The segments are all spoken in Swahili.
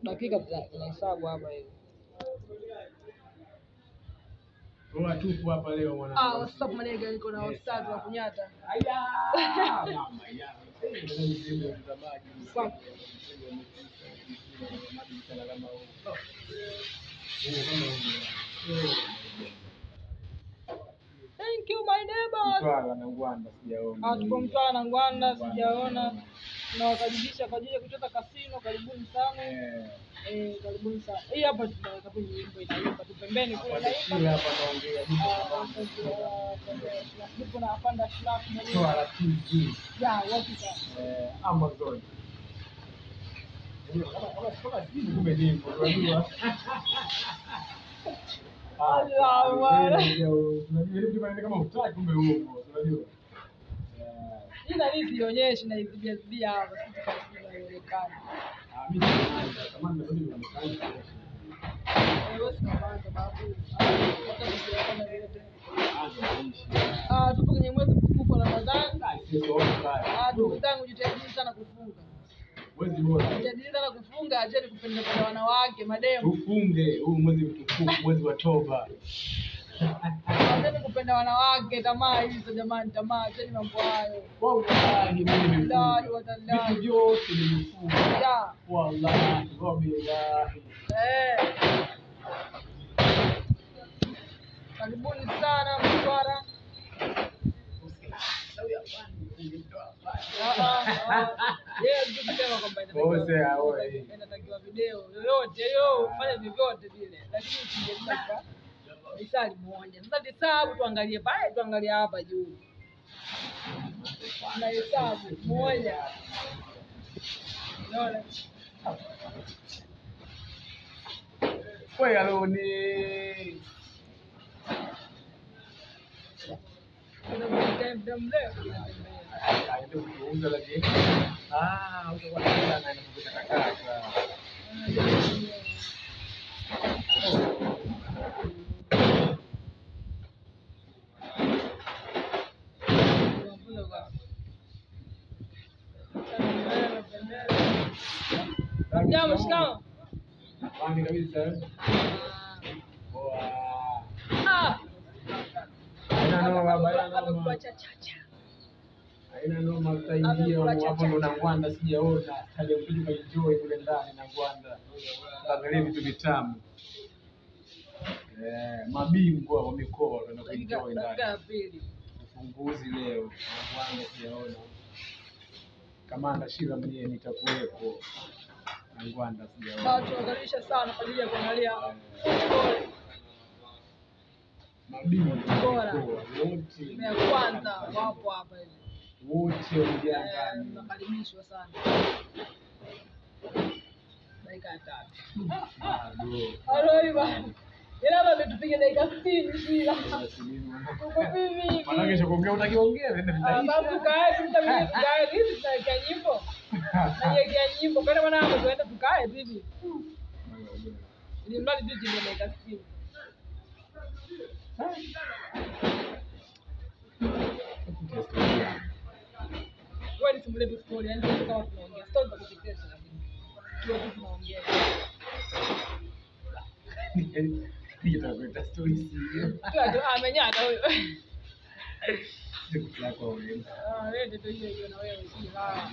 dakika tunahesabu hapa hivi. Roa tupo hapa leo mwana. WhatsApp manega niko na ustadi wa kunyata. Aya! Mama ya. Thank you my neighbors. Mtwara na Ngwanda sijaona. Tupo Mtwara na Ngwanda sijaona. Tunawakaribisha kwa ajili ya kucheza kasino, karibuni sana. Karibuni sana. Hii hapa tunaweka kwenye nyimbo inaimba tu pembeni kule naimba. Hapa naongea ndipo na apanda shlafu na Mtwara TV. Ya, wapi sasa? Amazon. Kama sisi kumedimpo unajua. Allah wala. Unajua kama utaki kumbe uongo, unajua. Ila hizi ionyeshe na hizi hapa inaonekana. Mimi kama ndio nimefanya. Tupo kwenye mwezi mtukufu wa Ramadhani. Ndugu zangu jitahidi sana kufunga. Mwezi bora. Jitahidi sana kufunga, acheni kupenda kwa wanawake, mademu. Tufunge huu mwezi mtukufu, mwezi wa toba. Acheni kupenda wanawake, tamaa hizo jamani, tamaa, acheni mambo hayo. Wallahi mimi nimefunga. Vitu vyote nimefunga. Wallahi, wabillahi. Karibuni sana Mtwara. Inatakiwa video yoyote hiyo ufanye vyovyote vile, lakini usijepaka misali moja. Sasa hesabu tuangalie pale, tuangalie hapa juu. Na hesabu moja. Unaona? Wewe aloni. Ndio mrefu. Ndio kuuza lakini. Utakuwa na kaka. Jambo shikamo. Kwani kabisa. Haina noma tutaingia hapo ndo na Ngwanda sijaona. Kaja kuja enjoy kule ndani na Ngwanda. Angalia vitu vitamu. Mabingwa wa mikoa tunakuja ndani. Ufunguzi leo na Ngwanda sijaona. Kamanda Shila mwenyewe nitakuwepo. Na Ngwanda sijaona. Watu wakaribisha sana kwa ajili ya kuangalia mabingwa bora wote ya kwanza wapo hapa hivi. Wote wamejaa ndani. Nakaribishwa sana. Dakika 3. Halo bwana. Ila bado tupige dakika 60 bila. Uko vipi? Maana kesho kuongea utakiongea nenda vitaisha. Babu kae tutamie tukae hivi tunakia nyimbo. Najekia nyimbo kwa maana hapo tuende tukae vipi? Ni mradi tu tupige dakika 60. Wewe simulie tu story, yani kama tunaongea story za kuchekesha lakini tunaongea. Ndio tunakuita story sio. Amenyata huyo. Siku yako wewe. Wewe ndio hiyo na wewe usiha.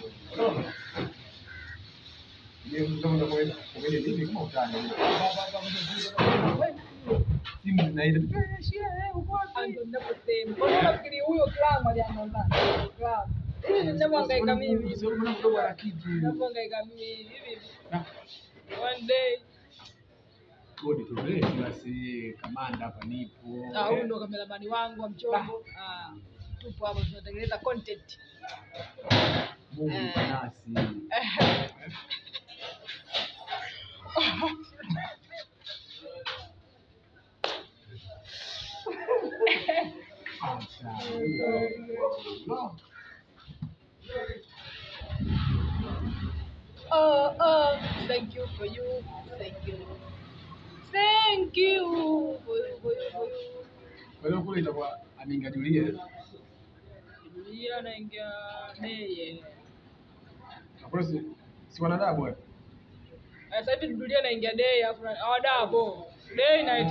Ndio ndio kwenda kwenye nini kama utani. Simu zinaita. Uko wapi? Ndio ninaposema. Kwa nini nafikiri huyo Clam alianza? Clam. Hivi ninavyohangaika mimi. Sio mbona mdogo ana kitu. Ninavyohangaika mimi hivi. One day Bodi tu basi kamanda hapa nipo. Huyu ndo kameramani wangu wa mchongo. Tupo hapa tunatengeneza content. Mungu nasi. Thank you for you. Thank you. Thank you for you. Kwa hiyo kule itakuwa aminga Julia. Julia anaingia Neye. Hapo si wanadabu wewe. Sasa hivi dunia inaingia day afu double. Day night.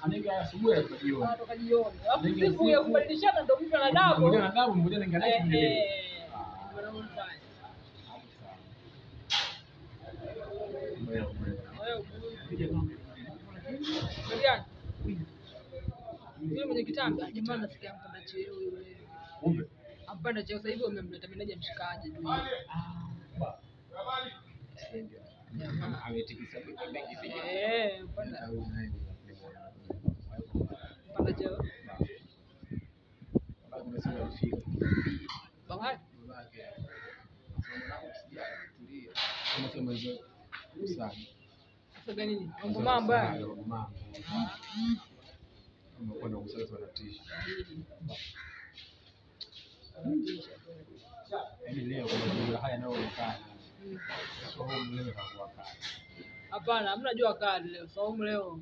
Anaingia asubuhi na jioni. Kutoka jioni. Alafu siku ya kubadilishana ndio mtu ana double. Mmoja na double, mmoja anaingia night mwingine. Yule mwenye kitanda jamaa nasikia mpanda cheo yule. Kumbe Mpanda cheo sasa hivi wamemleta meneja mshikaji tu. ametikisa mengi pia. Mpanda cheo. Bangani. Sasa gani? Mambo Umekwenda kusasa wanatisha. Yaani leo kwa sababu haya yanayoonekana. Saumu leo hakuwa kali. Hapana, hamna jua kali leo. Saumu leo.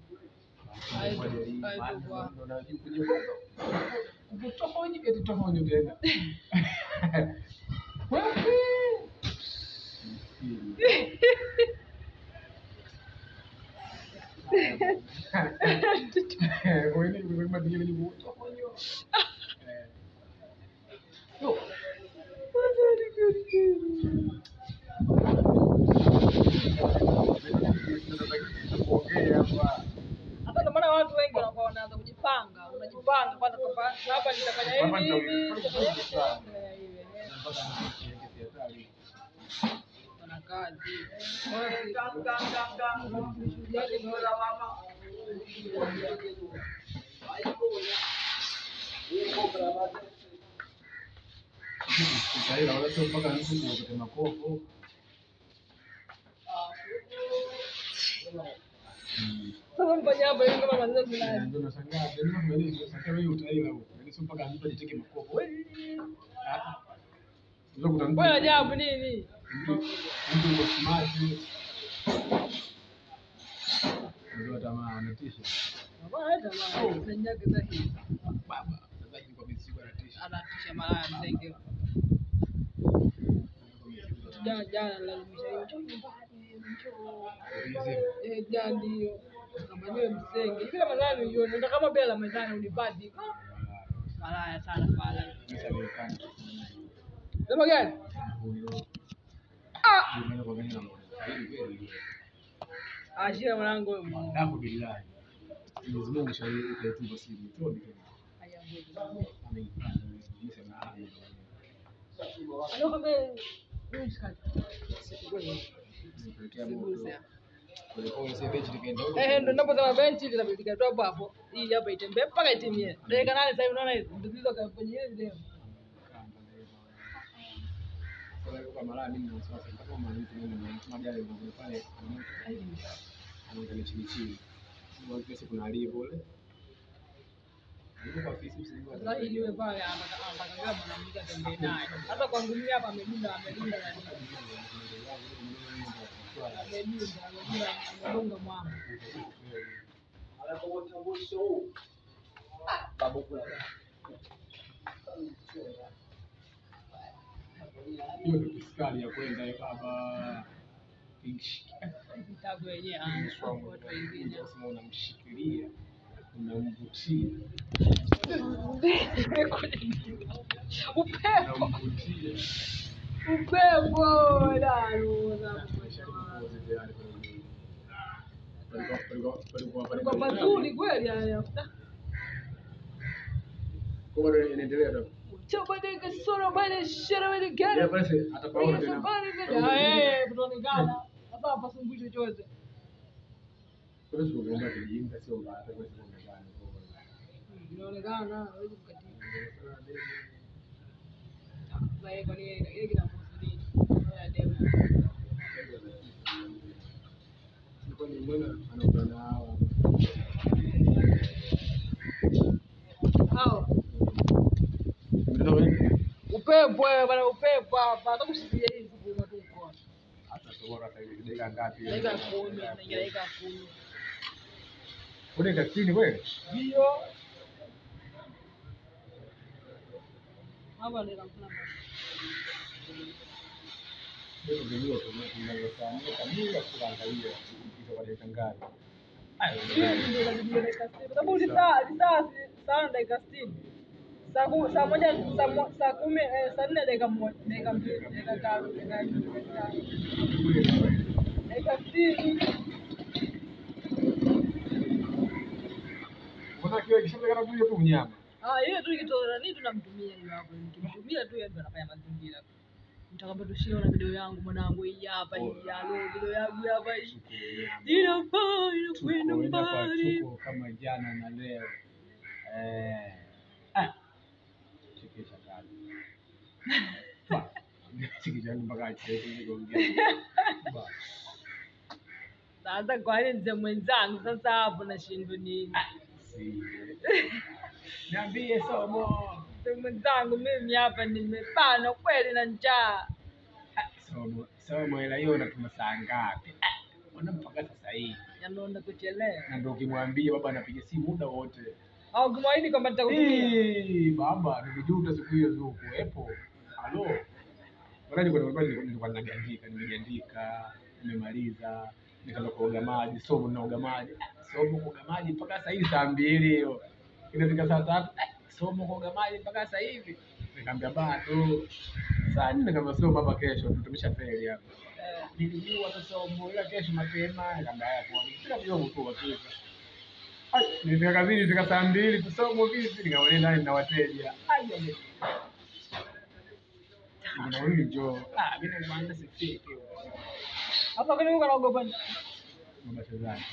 Kutohonyi eti tohonyi tena. Wewe ni wewe madiye ni moto honyo. Yo. Hata ndio maana watu wengi wanakuwa wanaanza kujipanga. Unajipanga kwanza kwamba hapa nitafanya hivi. Ana kazi. Sasa wala sio mpaka nusu ndio makopo. Sasa mfanya hapa hivi kama maneno fulani. Ndio nashangaa, ndio mimi sasa wewe utaila huko. Yaani sio mpaka mtu ajiteke makopo. Ndio kutangu. Wewe ajabu nini? Mtu yuko smart. Ndio tamaa anatisha. Baba tamaa. Nanyaga zaidi. Baba, sasa hivi kwa misigo anatisha. Anatisha malaya msenge. Jana lazimisha hiyo nyumbani njoo. Jana ndio. Kama niwe msenge. Hivi Ramadhani uione ndio kama bila Ramadhani unipati. Malaya sana pala. Sema gani? Ashia mwanangu wewe. Ndapo billahi. Mwenyezi Mungu shauri utaitupa siri. Tuone tena. Alio kama ndo naposema benchi litabidika tu hapo. Hii hapa itembee mpaka itimie. Dakika 8 sasa hivi unaona hizo ndio hizo kwenye ile leo. Kwa mara mimi na wasiwasi kama mtu mwenye magari yanafanya anaangalia chini chini. Sio pesa kuna alipo ile. Ndio kwa ofisi msaidizi. Sasa hii iwe pale anataka mwanamke atembee naye. Hata kwangu mimi hapa amedunda na amedunga mwamba. Hiyo ndio fiskali ya kwenda baba. Kitabu yenyewe watu wengine Sasa unamshikilia, unamvutia. Upepo kwa mazuri kweli haya. Kwa nini inaendelea hapo? Chobadeka sura bale shara wale gari. Ya basi atapaona tena. Kutonekana. Sasa hapa sungui chochote. Kwa hiyo tunaomba kujiinga sio mbaya hata kwa sababu gani. Inaonekana hawezi kukatika. Sasa kwa nini ile kinamsaidia? Ya demo. Kwa nini mbona anautana hao? Hao. Upepo bwana, upepo hapa. Hata kushikilia hizi kwa tu kwa. Hata sora sasa hivi dakika ngapi? Dakika 10, naingia dakika 10. Kuna dakika 10 kweli? Ndio. Hapa ndio nakuna. Ndio ndio tunaweza kamili kuangalia kitu kwa dakika ngapi. Ndio dakika 60. Kwa sababu ni saa dakika 60. Saa 1 saa 10 saa 4 dakika 1 dakika 2 dakika 3 dakika 60. Kuna kitu kishapeleka tu tu mnyama. Hiyo tu ikitoa nini tunamtumia hiyo hapo. Nikimtumia tu yeye ndo anafanya mazingira. Mtakapo tushiona video yangu mwanangu hii hapa hii leo video yangu hapa hii. Inakwenda mbali. Tuko kama jana na leo. Chekesha kali. Chekesha mpaka chekesha kuongea. Sasa kwa nini mzee mwenzangu sasa hapo nashindwa nini? Niambie somo. Mzee mwenzangu mimi hapa nimepana kweli na njaa. Somo ila hiyo unatuma saa ngapi? Mbona mpaka sasa hivi? Yanaona kuchelewa. Na ndio ukimwambia baba anapiga simu muda wote. Au ukimwahidi kwamba nitakutumia. Baba nimejuta siku hiyo zuku. Epo. Halo. Walaji nilikuwa nimejiandika, nimemaliza, nikaanza kuoga maji, somo naoga maji. Somo kuoga maji mpaka sasa hivi saa 2 hiyo. Inafika saa 3, somo kuoga maji mpaka sasa hivi. Nikamwambia bado. Saa 4 kama somo baba kesho tumeshafeli hapa. Nilijua somo ila kesho mapema, nikamwambia haya kwa nini? Kila kitu mtu wakiza. Nilifika kazini nilifika saa 2 kusoma vipi nikaona ndani na wateja. Unaona njoo. Mimi naomba sifike. Hapa kani uko naogopa nini? Mabasha zake.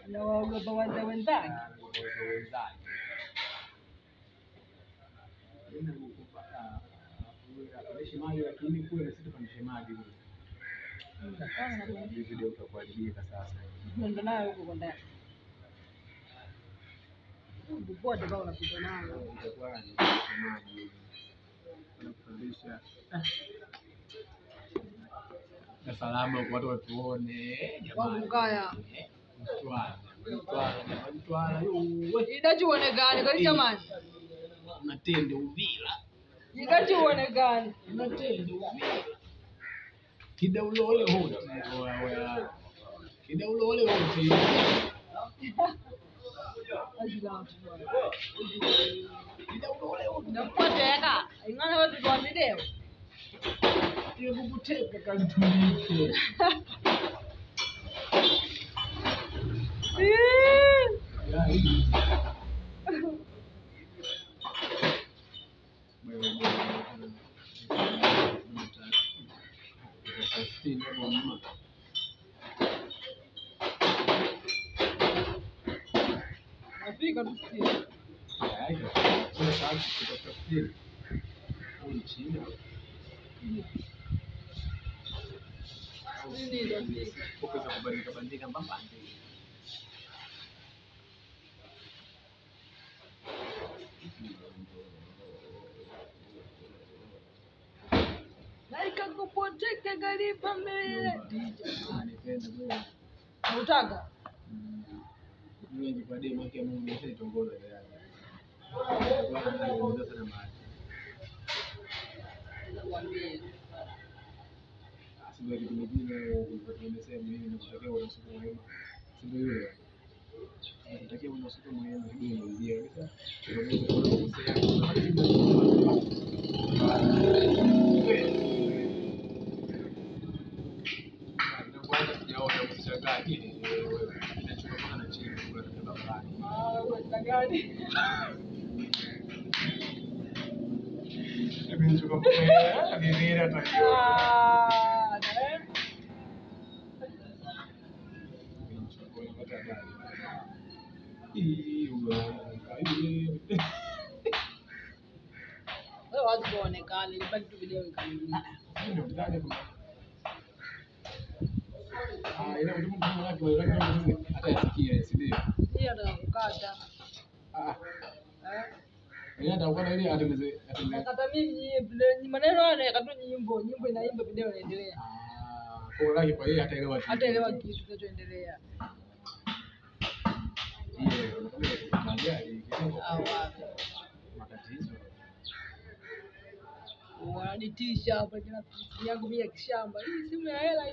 Naogopa wenzangu. Shemali lakini kule na sisi pandishe maji kule. Video utakuharibika sasa. Ndio nayo huko ndani. Boda bao unapita nayo. Itakuwa ni maji. Unafundisha. Na salama kwa watu watuone jamani. Ngaya. Mtwara. Idachi uonekane kwa jamani. Unatende Uvira. Idachi uonekane. Unatende Uvira. Kidaulole hote. Kidaulole hote. Napoteka. Ingana watu kwa video. Hiyo kukuteka kanitulike. Nafika tu sisi. Kuna sababu tutafikiri. Ni China. Nini ndio nafika. Kupesa kubandika mbambande. Naika kupoteka garipa mbele. Anipenda wewe. Unataka? Mimi kwa demo yake Mungu ndiye tongoza yake. Sio kitu kingine nimesema mimi nakutakia unasuka mwema. Sio yule. Nakutakia unasuka mwema ndio ndio kabisa. Kata mimi maneno haya katu nyimbo inaimba video inaendelea. Kwa laki kwa yeye hataelewa kitu kinachoendelea. Hiyo Matatizo. Wananitisha hapa tena yangu mimi ya kishamba. Hii simu ya hela hii.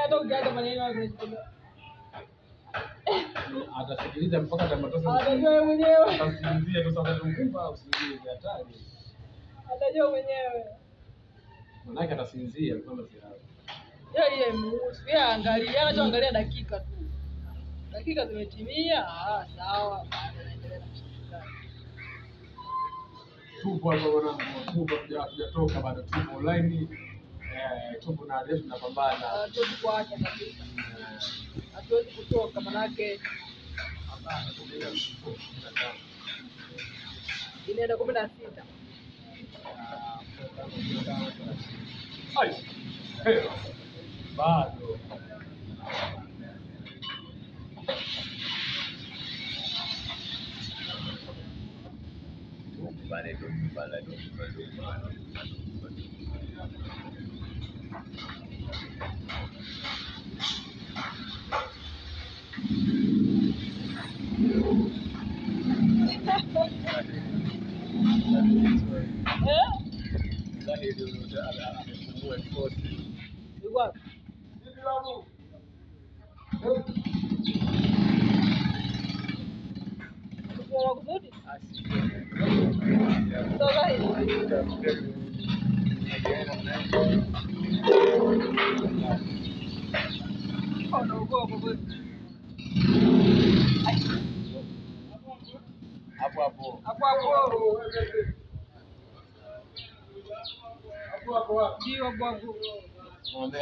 Hata ukiacha maneno hapo atasikiliza mpaka atamatosa. Atajua mwenyewe. Atasinzia tu sasa kumpa usingizi hatari. Atajua mwenyewe. Manake atasinzia kama sihapo. Yeye msifia angalia, anachoangalia dakika tu. Dakika zimetimia, sawa. Tupo hapo bwana, tupo hujatoka bado, tupo online. Tupo na leo tunapambana. Tupo kwake kabisa. Hatuwezi kutoka manake Hapana, tunaenda kutoka. inaenda 16. Ai. Bado.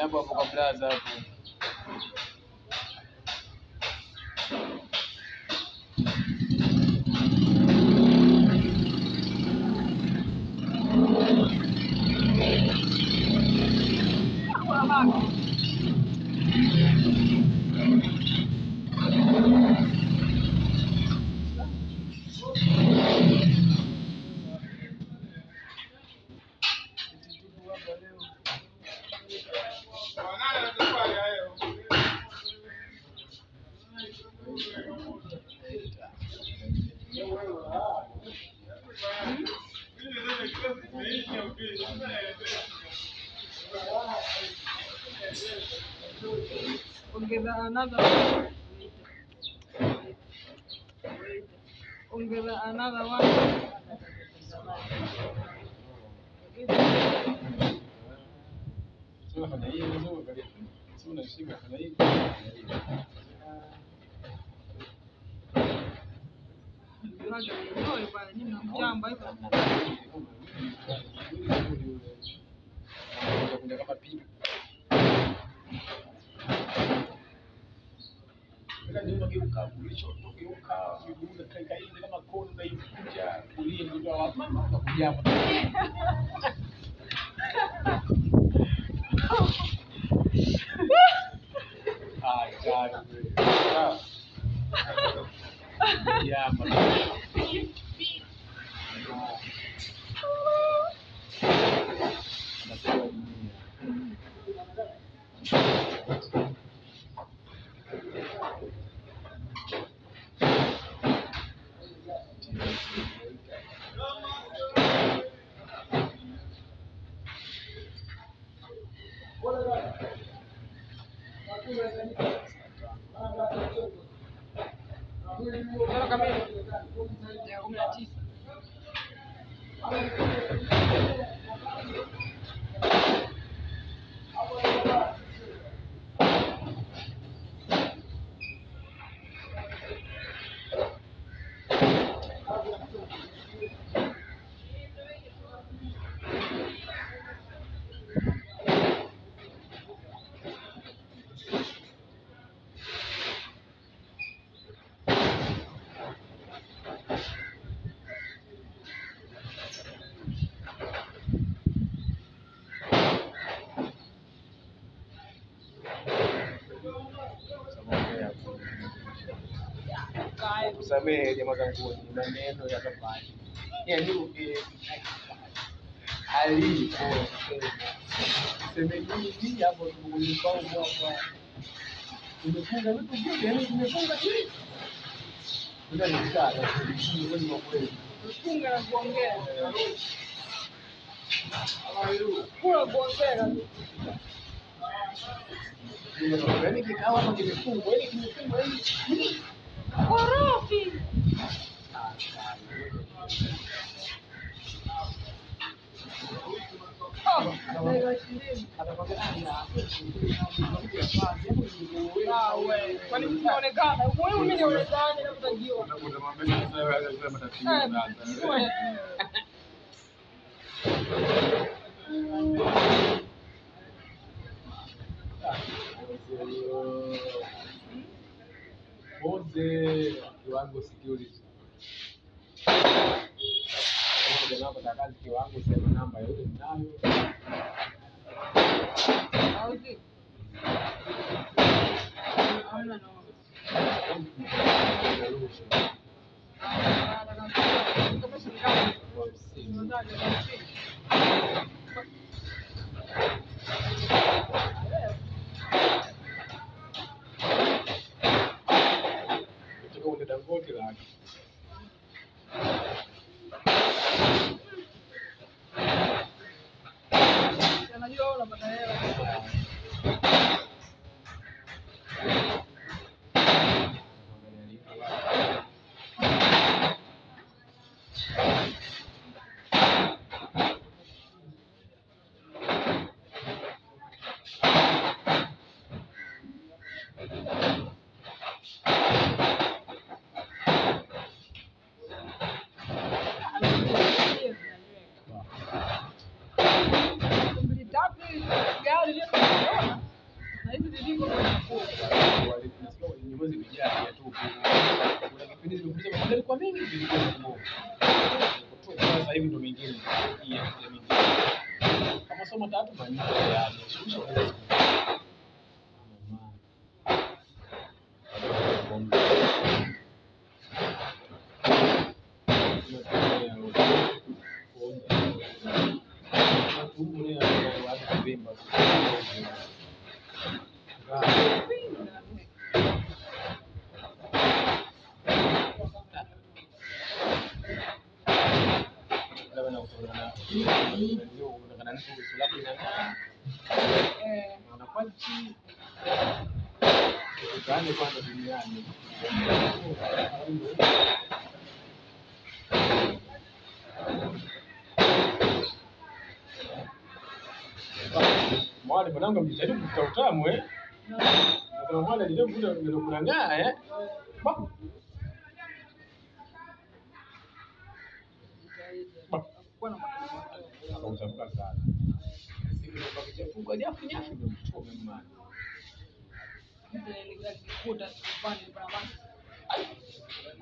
Hapo kwa plaza hapo. Ongeza another one. Sio fanya hiyo ndio angalia. Sio unashika fanya hiyo. Ndio pale nini mjamba hivyo. Ndio kama pipi. Ndio geuka ulichotokeuka miguu kaika hivi kama kona na ikunja kulia ndio wapi kuja hapo. Ya kusamehe jamaa zangu, ni maneno ya tofauti. Yaani alipo Semeni nini hapo tumekulipao hapa. Tumefunga vitu vyote, yani tumefunga hivi. Ndio ni sana, ndio ni kweli. Tufunga na kuongea. Kula kuongea. Yaani kikao hapa kimefungwa, yaani kimefungwa yaani. Korofi. Kwani mnaonekana? Wewe mimi nionekane na kutajiwa. Pose kiwango security. Kama unataka kazi kiwango sema namba yote ninayo. Auzi. Hamna no. Dangote lake. Unajua unapata hela. Sasa hivi ndo mingine kama somo tatu manne yani shusha unaweza kwanza duniani. Mwali mwanangu mjitahidi kufuta utamu Nasema mwali ndio kufuta ndio kunang'aa Utamka sana. Siku ndio pakichafuka jafu nyafu ndio mchome mwana. Nilikuta pale barabara.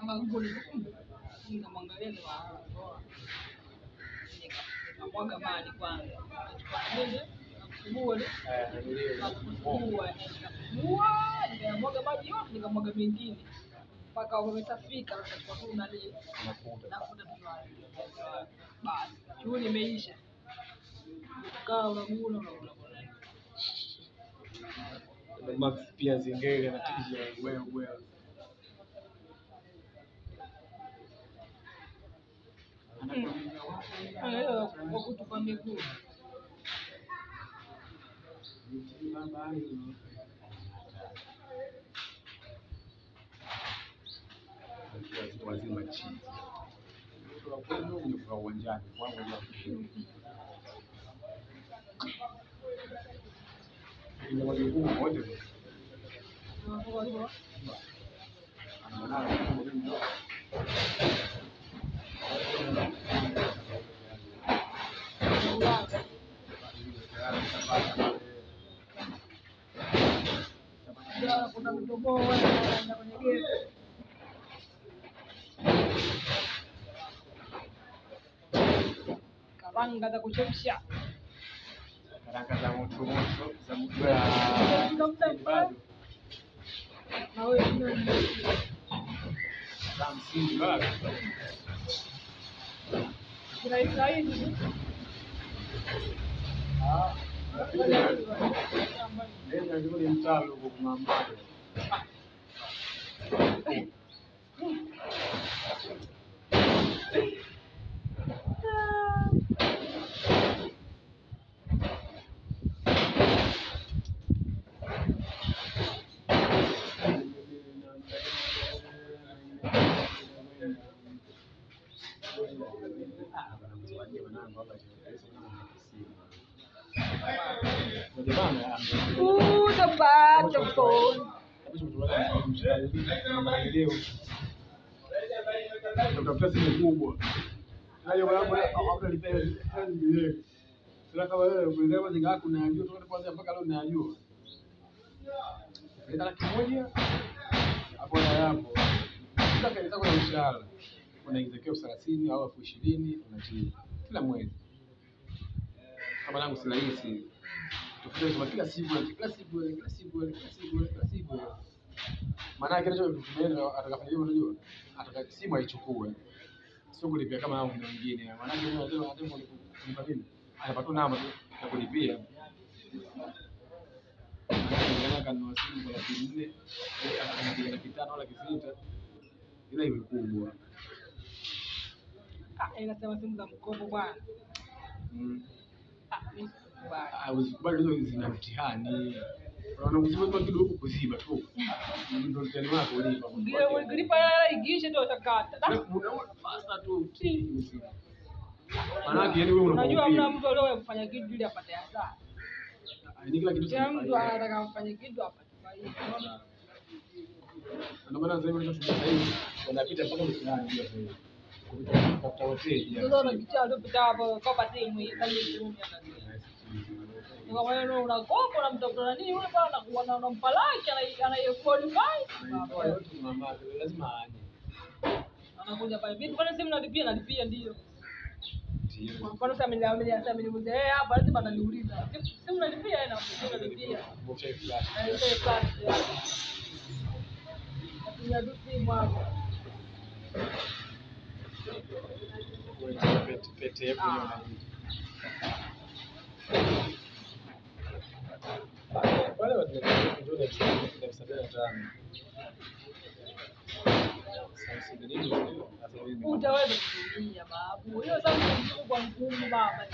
Anga ngoni nikamwangalia ni wa. Nikamwaga maji kwanza. Nikamfungua nikamwaga maji yote nikamwaga mengine. Mpaka umetafika kwa tu nani nafuta basi shughuli imeisha. Kaa unagula Max pia zingine anatikija wewe. Kwa kutupa miguu. Wazima chini. Kwa kweli ni kwa uwanjani kwangu ndio wajibu wote. Kuna mtobo wanaenda kwenye geti. Karanga za kuchemsha. Karanga za moto za mtu ya na wewe ndio za msingi bado. Kuna hizi Nenda ni mtalo kwa mama. The bad, the phone. Tafuta simu kubwa. Hayo mambo hapo nilipea kazi yeye. Sasa kama wewe kuelewa zinga yako unajua toka kwanza mpaka leo unajua. Ndio laki moja hapo na hapo. Sasa kaita kwa mshahara. Unaingiza kio 30 au 20,000 unatii kila mwezi. Kama langu si rahisi. Tufanye kila siku. Maana yake ndio tumeenda atakafanya hivyo unajua. Ataka simu aichukue. Sio kulipia kama hao wengine. Maana yake ndio anasema kulipa nini? Anapata namba tu ya kulipia. Maana kanunua simu kwa 4,000, anapiga 5,000 wala 6,000. Ile iwe kubwa. Inasema simu za mkopo bwana. Usikubali hizo zina mtihani. Unaona usiwe tu kidogo kuziba tu. Ndio mtihani wako ulipa. Ndio ukilipa hela igishe ndio utakata. Unaona fasta tu. Maana yake wewe unajua mna mtu leo kufanya kitu ili apate hasara. Ni kila kitu cha mtu anataka kufanya kitu apate faida. Ndio maana sasa hivi tunasema hivi wanapita mpaka mtihani ndio sasa hivi. Kutafuta hoteli. Ndio na kitu alipita hapo kwa simu hii kama hiyo. Kwa maana unakopa na mtafuta nini yule bwana anakuwa unampa like anayequalify. Mama lazima aje. Anakuja pale. Vipi kwa simu nalipia ndio. Kwa nini sasa mimi hapa lazima ananiuliza. Simu nalipia na simu nalipia. Bocha flash. Natumia tu simu hapo. Pete hapo hiyo wale watu ndio ndio 75. Utaweza kutumia babu. Hiyo sasa ni kwa ngumu baba.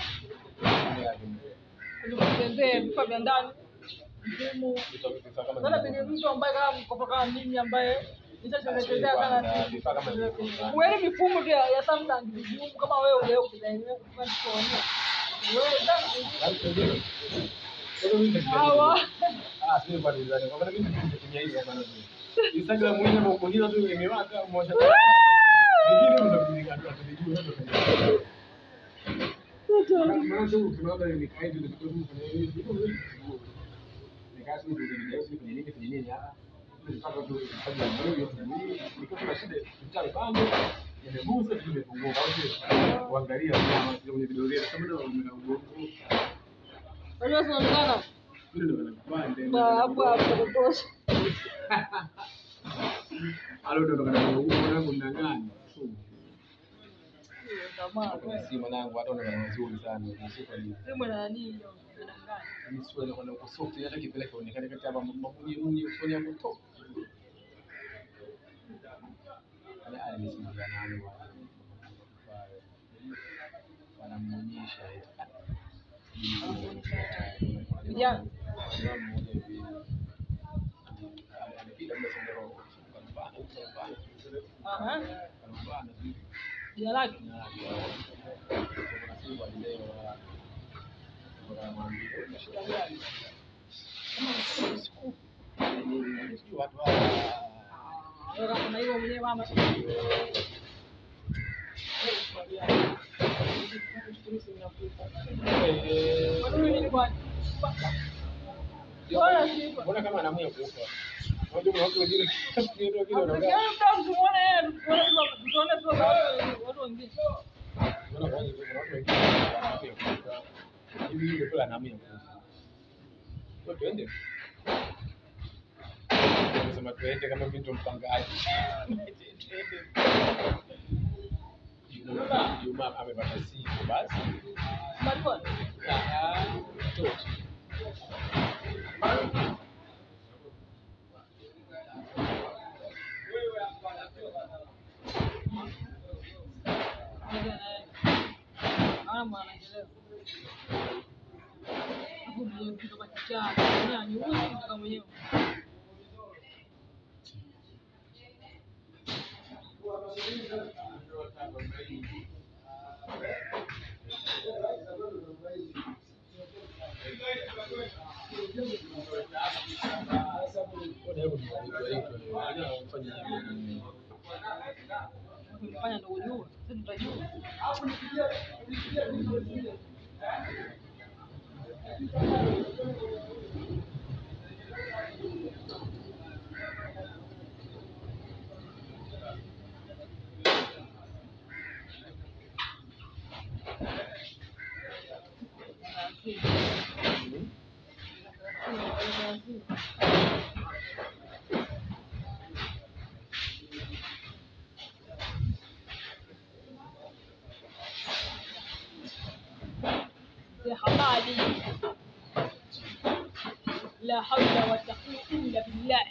Kutembea vifaa vya ndani. Ngumu. Sasa penye mtu ambaye kama mkopa kama mimi ambaye nitachezea kana vifaa kama hivyo. Wewe mifumo ya Samsung vigumu kama wewe ukidainiwa kufanya kuona. Wewe sasa hawa sio bado ndani. Kwa maana mimi nimetumia hizo bana. Instagram mwenyewe mmoja tu imewaka mmoja. Vingine mnakuja atajua hapo. Maana tu tunaona ni kaidi ndio kwenye hiyo. Nikasi ndio ndio kwenye nini hapa. Nilipata tu sababu ya moyo nilikuwa na shida mtani bango nimegusa nimefungua au kuangalia kwenye video ile kama ndio umeona Unajua tunaonekana vile ndio nakupande hapo kutosha. Alo ndio kana huko mwanangu mnangani. Tamaa. Si mwanangu hata unaona nzuri sana. Simu na nini hiyo? Mnangani. Ni swali kwa nako soft hata kipeleka onekane kati hapa mwenye usoni hapo to. Ana alisimama nani wanamuonyesha Vijana. Jina lake. Kuna hiyo mwenyewe mama. Mbona kama anaamua kufa? Unajua watu wengine ndio kile wanaongea. Watu wengine. Unaona watu wengine wanaamua kufa. Hivi ndio kula anaamua kufa. Kwa twende. Nasema twende kama mimi ndo mpangaji. Twende. Yuma amepata siku basi. Mariko. Tosha. Fanya ndio ujue, sisi tutajua. habari la hawla wa quwwata illa billah.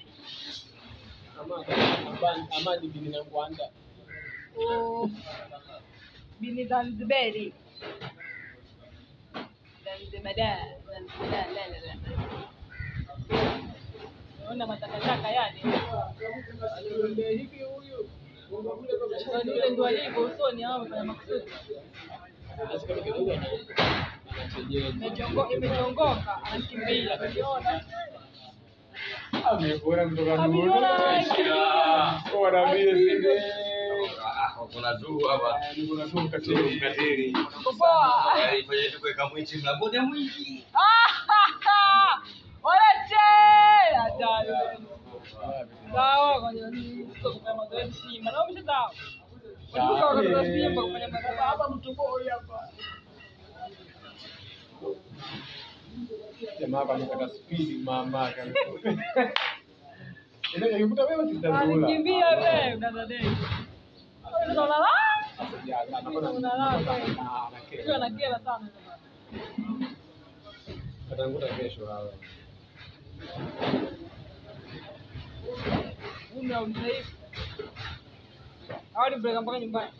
Amani bin Rwanda. Oh, bin Zanzibari. Zanzibar, la. Naona matakataka yale. Hivi huyu. Ndio ndio alivyo usoni hao kwa makusudi. Imechongoka, anakimbia. Unaona? Amekuona kutoka nuru. Ona vile zile. Kuna zuu hapa. Kuna zuu katili. Poa. Ifanye yetu kuweka mwichi mlangoni mwingi. Walache! Hatari. Sawa, kwa nini sio kufanya mazoezi Simba? Na umeshasawa. Kwa Simba kufanya mazoezi hapa mtoboi hapa. Jamaa amepata speed mama kana. Ile yukuta wewe kitazula. Alikimbia wewe unadadai. Unalala? Unalala. Sio anakera sana. Atanguta kesho hawa. Una udhaifu. Hawali breka mpaka nyumbani.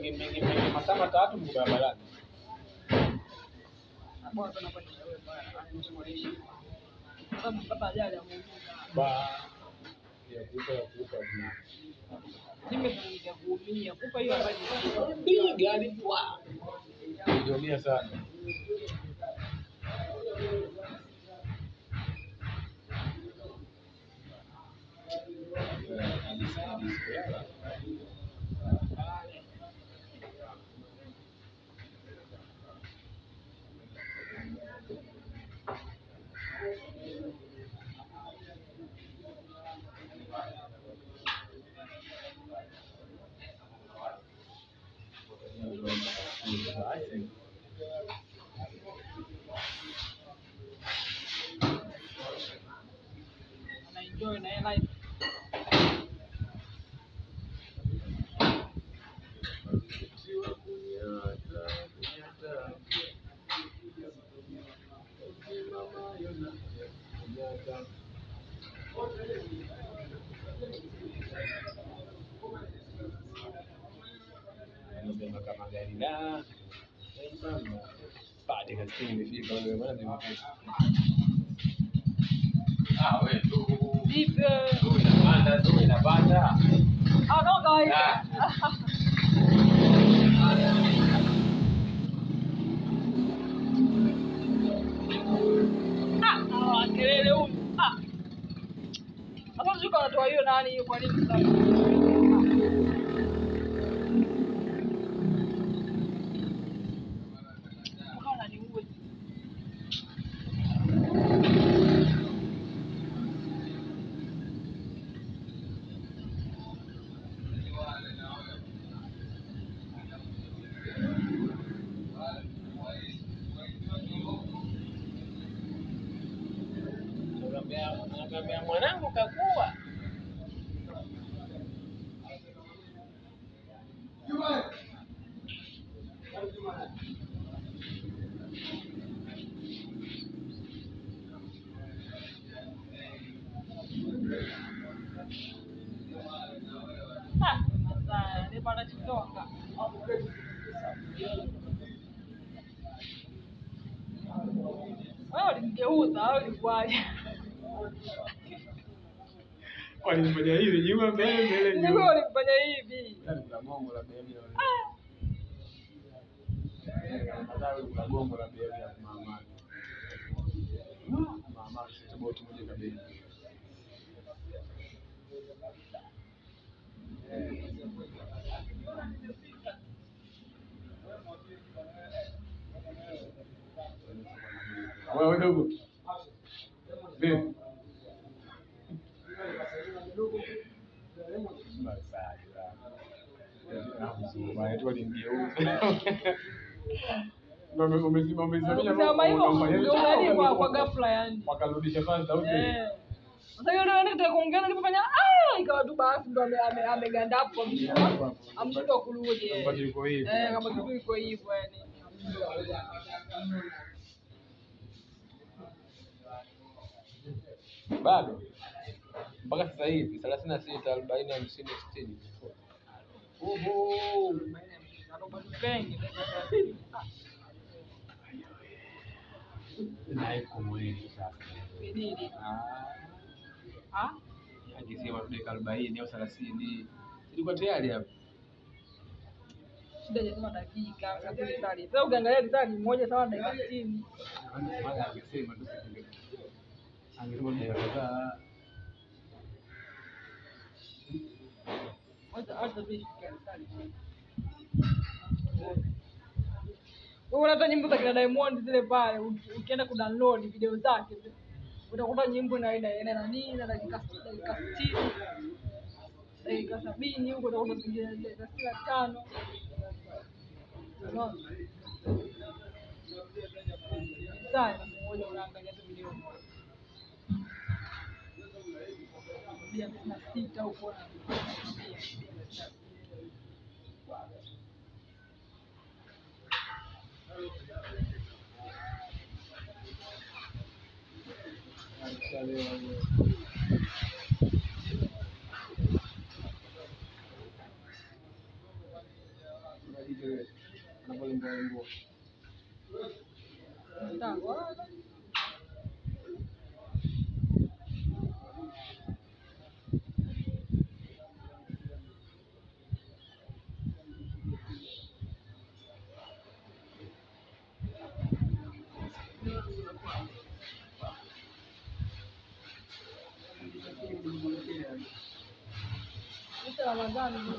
Mengi masaa matatu mko barabarani. Bwana tunapata wewe bwana. Anamshughulisha. Sababu papa ajali ameumia. Ba ya kupa na. Nimekuja kuumia. Kupa hiyo habari. Ndio gari kwa. Ndio sana. Enjoy na life. Anasema kama gari la pate katika imefika wewe maana nimefika. Wewe tu. Vipi? Tu inapanda. Kama kawaida. Kelele huyu. Hapo shuka anatoa hiyo nani hiyo kwa nini sasa? Mbona ni uwe? Nakwambia mwanangu kakua. anachitoka. Wewe ulimgeuza au ulikuwaje? Walimfanya hivi nyuma mbele Ni wewe ulimfanya hivi. Kuna gongo la beli wale. Kuna gongo la beli ya mama. Mama sisi boti moja kabisa. Wewe dogo. Vipi? Kwa ghafla yani. Wakarudisha kwanza sauti. Sasa yule anataka kuongea alipofanya ikawa tu basi ndo ameganda hapo amshindwa kurudi. Kama yuko hivi. Kama kitu iko hivyo yani. Bado mpaka sasa hivi 36 40 50 60. Oho. Pengi. Naiko mwezi sasa. Bidii. Akisema dakika 40 au 30 ilikuwa tayari hapo. Shida ni dakika kabla sali. Sasa ukiangalia sali moja sawa dakika 60. Mara angesema tu angesema dakika hata bishi sali. Wewe unatoa nyimbo za kina Diamond zile pale, ukienda kudownload video zake utakuta nyimbo na nini na dakika 60, dakika 70 huko utakuta zingine dakika 65. Unaona? Sasa mmoja unaangalia tu video moja. Bila 6 huko na Ramadhani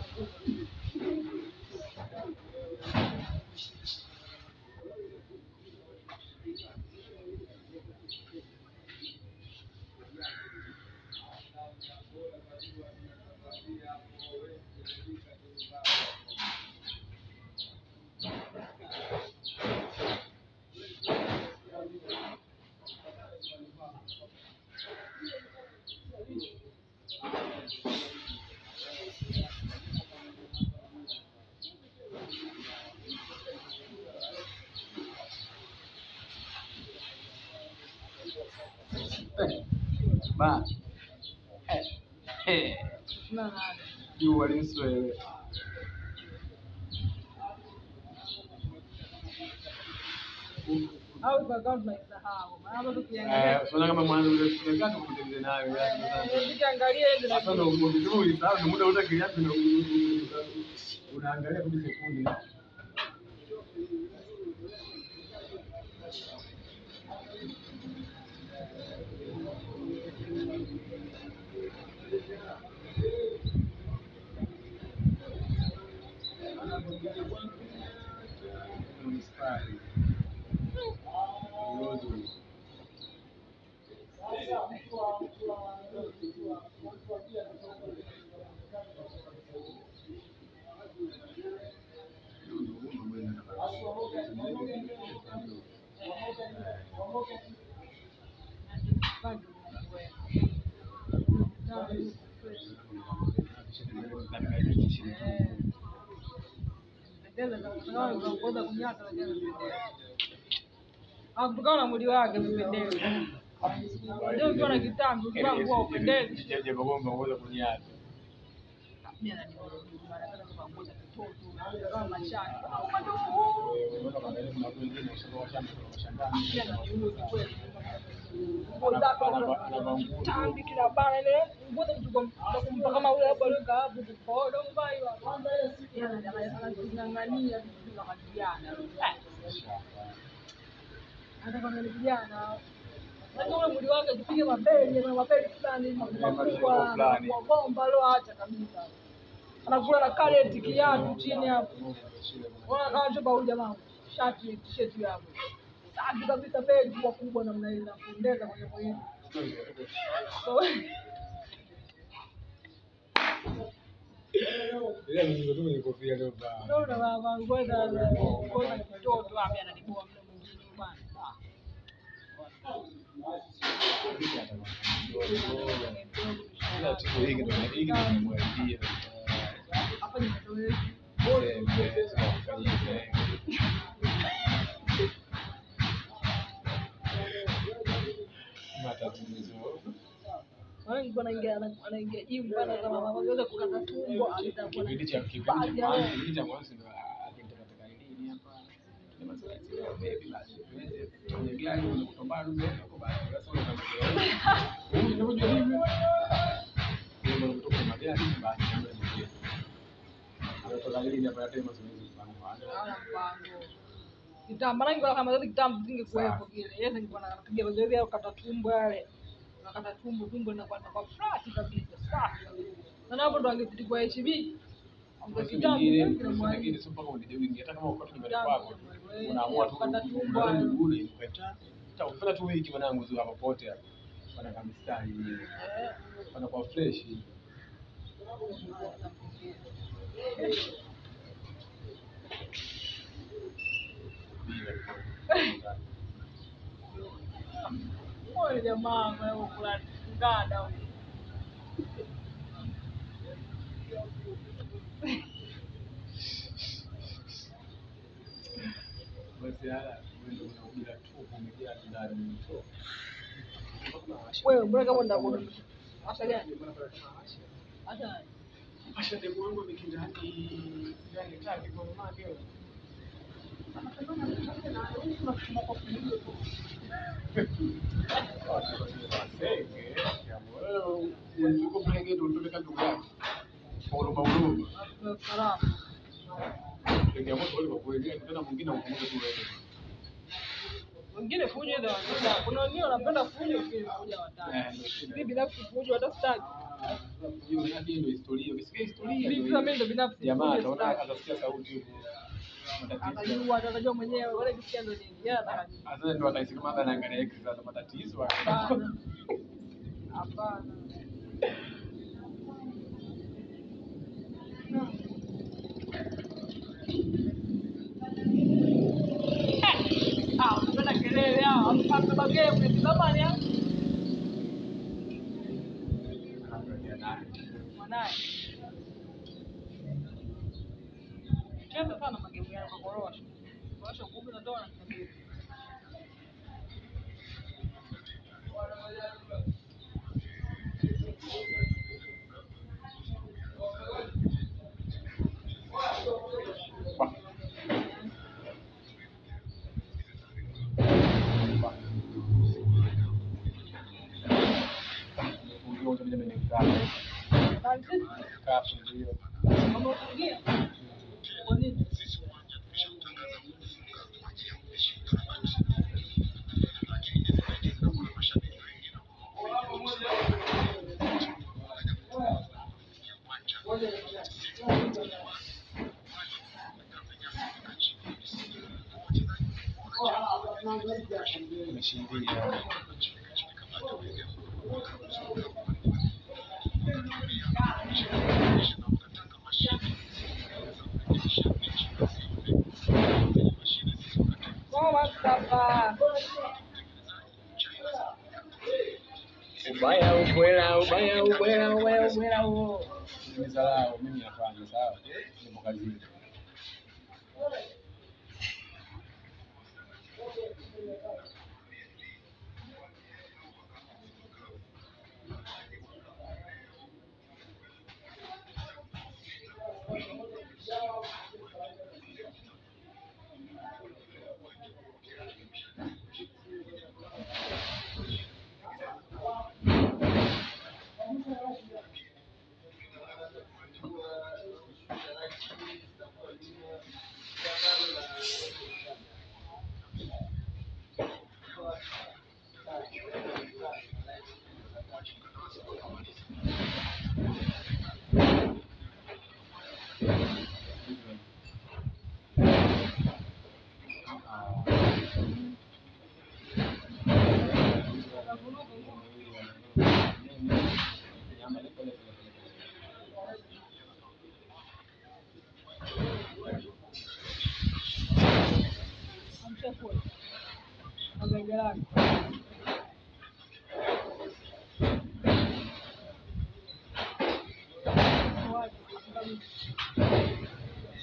ba juu waliswele au kwa account na sahau maana tukiangalia kama mwanzo ule tunataka kutengeneza nayo tukiangalia hizo sasa ndio vizuri sana muda wote akili yako unaangalia kwa sekunde. kutokana na mwili wake mpendezi. Ndio ukiwa na kitambi ukivaa nguo upendezi. Japo kwamba ngoja kunyata. Mimi ananiona watoto kama mashaka. Unaona kama ile kuna watu wengine washakuwa shambani. Tambi kila bana ile ngoja kutukumpa kama ule hapo leo hapo kupodo mbai wa kwanza ile anang'ang'ania vitu vya vijana. Hata kama ni vijana hata ule mwili wake tupige mabeli na mabeli fulani makubwa kwa bomba leo acha kabisa. Anakula na kareti kiatu chini hapo. Ona kama choba huyu jamaa shati t-shirt hapo. Safi kabisa begi kwa kubwa namna ile inapendeza kwenye mwili. Ile ni ndio niko pia leo ba. Ndio na baba ngoja mtoto hapa ananiboa muda mwingine bwana. Ila tu hiki ndio nimemwambia. Hapa ni ndio Wangu anaingia gym bana kama anaweza kukata tumbo atakuwa kipindi cha mwanzo ndio akitaka taka nini hapa ni mazoezi ya baby basi kwenye gari unakutombana kwa basi sasa unamwambia unajua hivi ndio kutoka magari basi ndio anatoka nini hapa tena mazoezi mpango kitamba rangi kama zote kitambo zingekuwepo kile yeye angekuwa anapiga mazoezi au kata tumbo yale nakata tumbo linakuwa kwa flat kabisa safi na hapo ndo angezidi kwa HB kwa kitambo lakini sio mpaka unidewingi hata kama uko nyumbani kwako unaamua tu kata tumbo ule ukata utafanya tu wiki mwanangu zio hapa pote hapa pana kama mstari yenyewe pana kwa fresh Olha jamaa wewe kula ngada basi haya wewe unaubila tu umejaa ndani mto wewe mbona kama ndako asha gani asha demu wangu amekindani yani taki kwa mama leo wengine fujo ndio wanataka. Kuna wengine wanapenda fujo kuja watatu. Mimi binafsi fujo hata sitaki. Hiyo ndio historia. Ukisikia historia Mimi ndio binafsi. Jamaa ataona atasikia sauti huko. Atajua mwenyewe wale kisikia ndio nini. Yeye anataka. Sasa ndio anahisi kama anaangalia X sasa matatizo. Hapana. Unapenda kelele hao, mpaka bagee umesimama ni hapo. Mwanae. Cheza sana magemu yako korosho. Korosho kubwa na dola kabisa. Ubaya huo. Nimezalao mimi hapana sawa. Nipo kazini. Amshakula. Amegelala.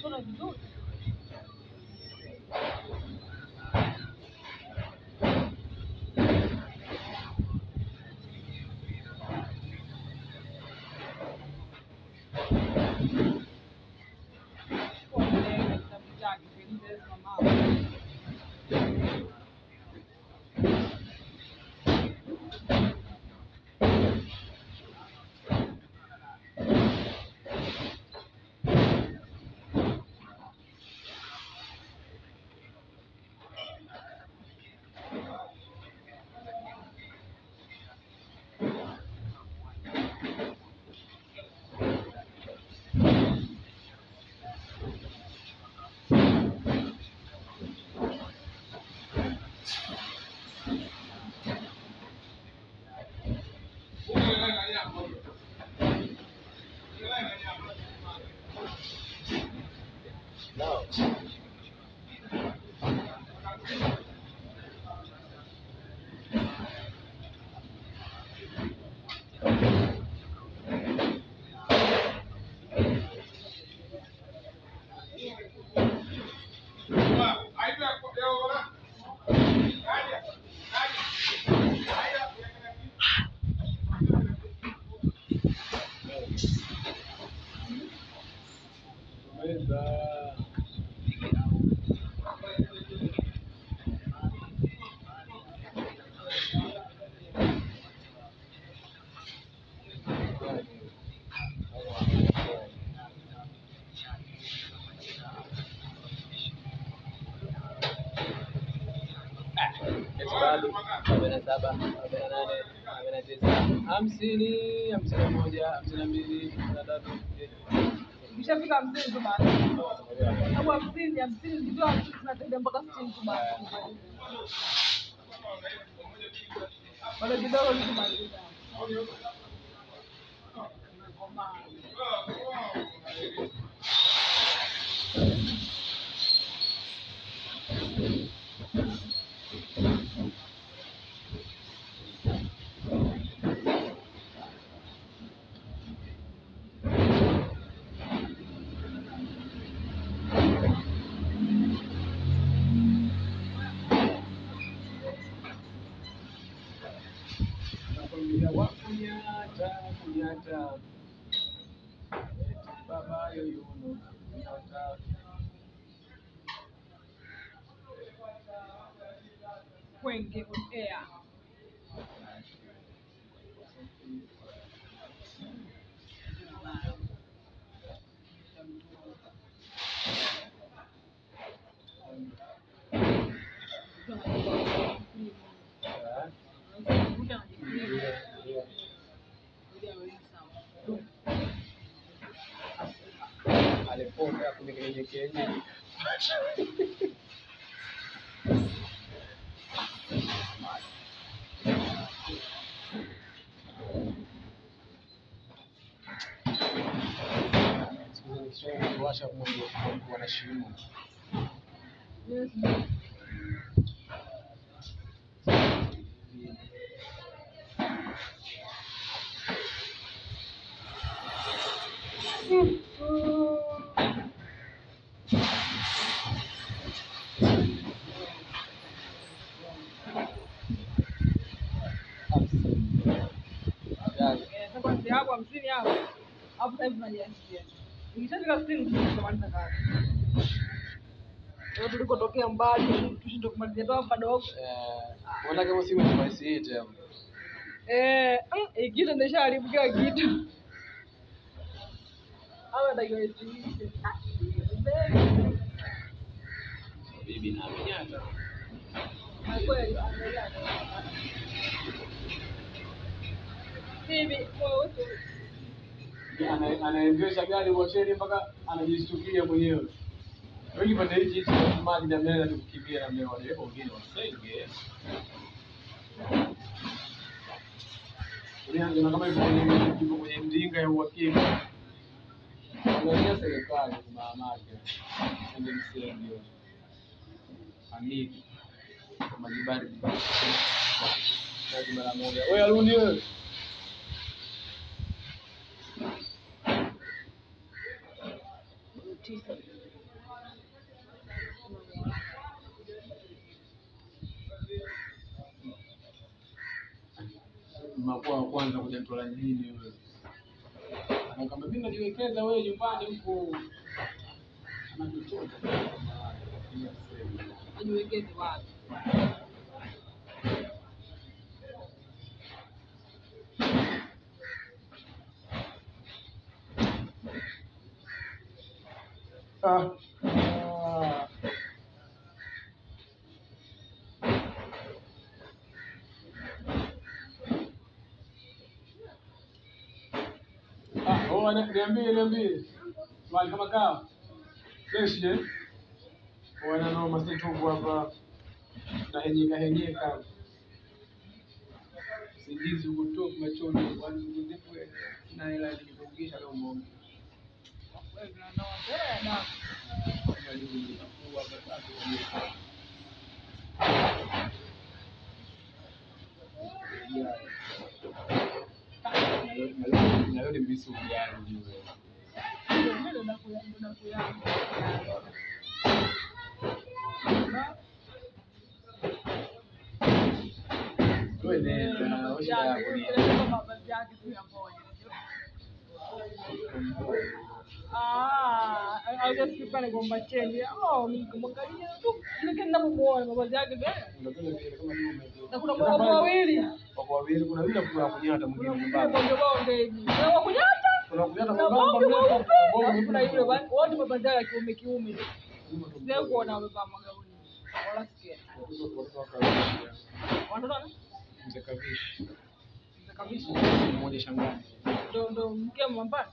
Sona vizuri. Bado 47, 48, 49, 50, 51, 52, 53. Ukishafika 50 tu basi. Hapo 50 ndio tunatembea mpaka 60 tu basi. Bado kidogo tukimaliza. Kunyata. Baba yoyono. Kunyata. Kwenge on air. Aliponda kwenye Kenya. Washa moyo wana shimo. Yes. Sasa hapo 50 hapo. Hapo sasa hivi tunajianzia. Ikishafika 60 tutamaliza kazi. Ndio tulikotokea mbali, tushinde kumalizia tu hapa dogo. Unaona kama simu ni basi hii tena. Kitu ndio sharibukia kitu. Hawa ndio isiishe. Bibi na mnyata. Kweli angalia. Bibi wote anaendesha gari washeni mpaka anajishtukia mwenyewe. Wengi pande hizi maji na mlela tukikimbia na mlela wale wengine wasenge. na kama hivyo kwenye ndinga ya uhakika. Angalia serikali kwa maamake. Ndio msemo. Amini. Majibari. Kazi mara moja. Wewe arudi wewe. Mkuu wa kwanza kuja kutola nini wewe? Na kama mimi najiwekeza wewe nyumbani huko. Ana chochote. Ajiwekeze wapi? Niambie. Wali kama kaa. Fresh eh? Wana noma setubu hapa. Na henyeka. Sindizi kutoka machoni wali kuzipo na ila nikikugisha leo mbona. Wewe unaona na na leo ni mbisu gani jiwe. ndio nakuya. Wewe nenda osha yako ni. Mavazi yake tu ya moja. Alikuwa ni gomba cheni. Mwangalia tu. Ile ninapomuona mavazi yake gani? Na kuna mambo mawili. Kwa wawili kuna yule kwa kunyata mwingine nyumbani. Ndio bonde hivi. Kwa kunyata? Kuna kunyata Na mbamba bonde kuna yule wote mavazi yake kiume. Sio kuona wamevaa magauni. Wala sikia. Wanaona? Mzekavishi. Mzekavishi. Mmoja shangani. Ndio mke mpana.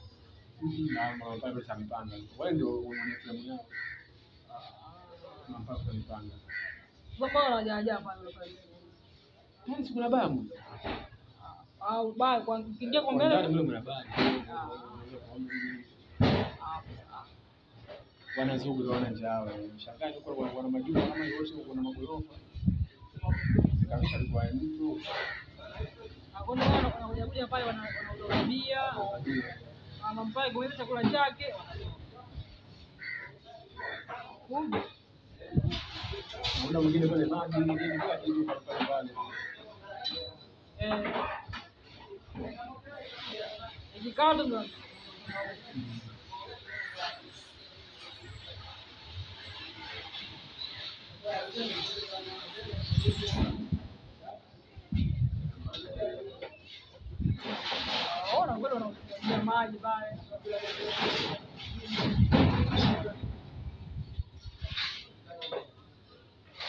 Na mpaka sampanga. Wewe ndio mwenye filamu yao. Mpaka sampanga. Sasa wanajaja pale pale. Mimi sikuna bamu. Au baya kwa kingia kwa mbele. Ndani mle mna bali. Wanazugu wana njaa wewe. Shangani huko wana majumba kama yote huko na magorofa. Kabisa kwa mtu. Hakuna wanakuja pale wanahudumia. Anampa kwa chakula chake. Kumbe. Muda mwingine pale maji mwingine kwa kitu pale. Ikikata ndo. Ona ngoja wanakuja maji pale.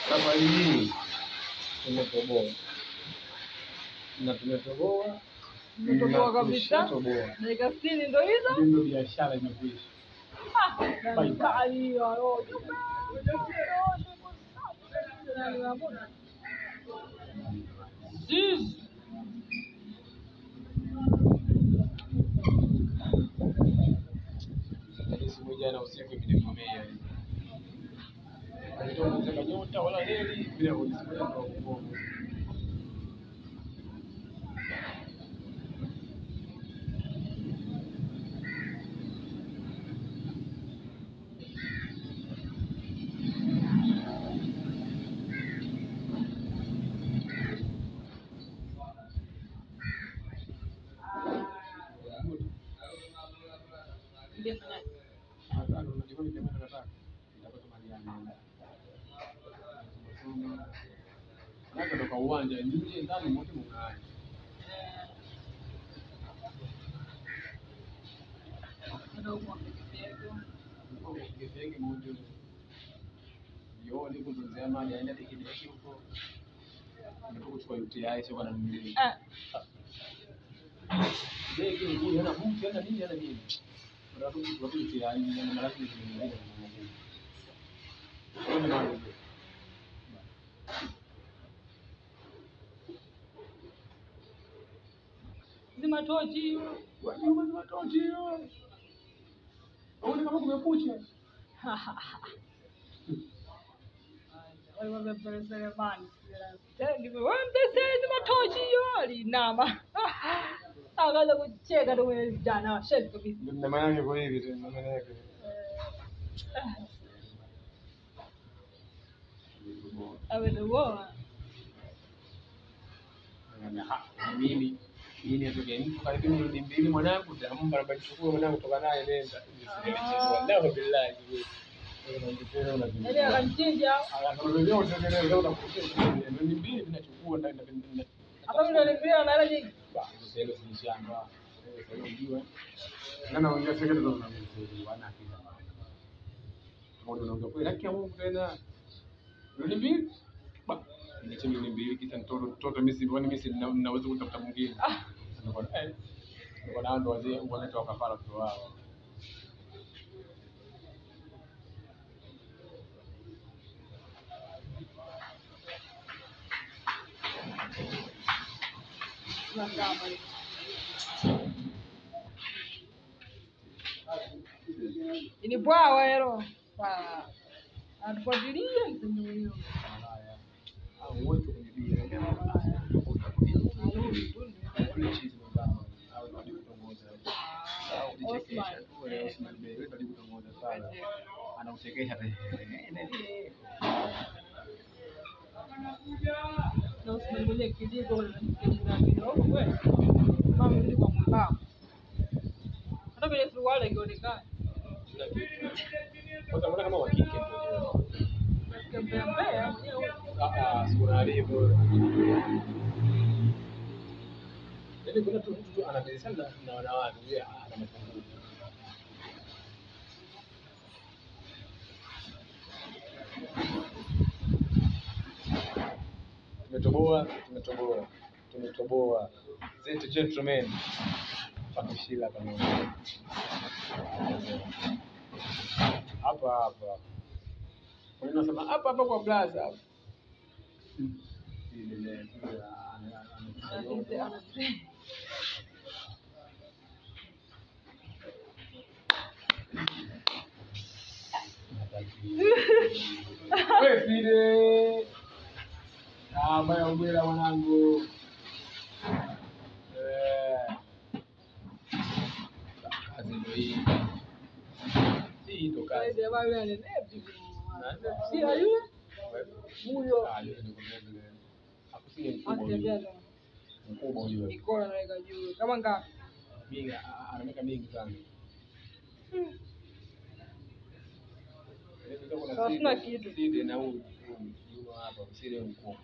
Safari hii tumetoboa. Tumetoboa kabisa. Dakika 60 ndio hizo. Ndio biashara inakuisha. Kali yo. Siku jana usiku imenivumia. Alitoka nyota wala reli bila kusikia kwa ubongo. Kutoka uwanja nje ndani moto mnaaye. Kifiki moja. Yoni kutuzema yaenda tikideki huko. Ndipo kuchukua UTI sio kana nini. Ndege nguli yana mtu yana nini. Ndio kuchukua UTI na marafiki wengine. Zima tochi hiyo. Wajua zima tochi hiyo. Uone kama kumekucha. Walikuwa Selemani. Wewe mtese zima tochi hiyo alinama. Akaanza kucheka tu yule kijana shit kabisa. Ndio maana yake kwa hivi tu, maana yake. Amedogoa. Mimi atoke mtu karibu milioni mbili mwanangu nitampa labda nichukue mwanangu kutoka naye nenda. Wallahi billahi. Ndio akamchinja. Akarudia utengeneze utakuwa milioni mbili vinachukua ndani. Hapa milioni mbili anaela nyingi. Sasa hilo si shamba. Sasa unajua. Nana ongea seketa ndo tunamsaidia wana akili. Mbona unaongea kwa haki ya Mungu tena? Milioni mbili? Ba, ni milioni mbili kisa mtoto mimi ninaweza kutafuta mwingine. Ndio ndo wazee wanatoa kafara kwa wao. Ini bwawa hilo. Atufuatilia mzee huyo. Au wote kwenye bia. Anauchekesha na usimwenye kijiko na kidogo kweli. Mama ndio kwa mbao. Hata kwenye suruali ingionekana. Kwanza mbona kama wa kike ndio. Kembea Sura alivyo. Yaani kuna mtu anapenda sana na wanawake, yeye ana mapungufu. Tumetoboa. Zetu gentlemen. Pakushila pamoja. Hapa. Unasema hapa kwa blaza hapa. Wewe Fide. Baya ongea mwanangu. Kazi ndio hii. Hii ndo kazi. Ndio baba yule nepi. Si yule? Huyo. Hakusikia mkubwa huyo. Iko anaweka juu. Kama ngapi? Mingi anaweka mingi sana. Sasa kitu. Sidi na huyu hapa, sidi mkubwa.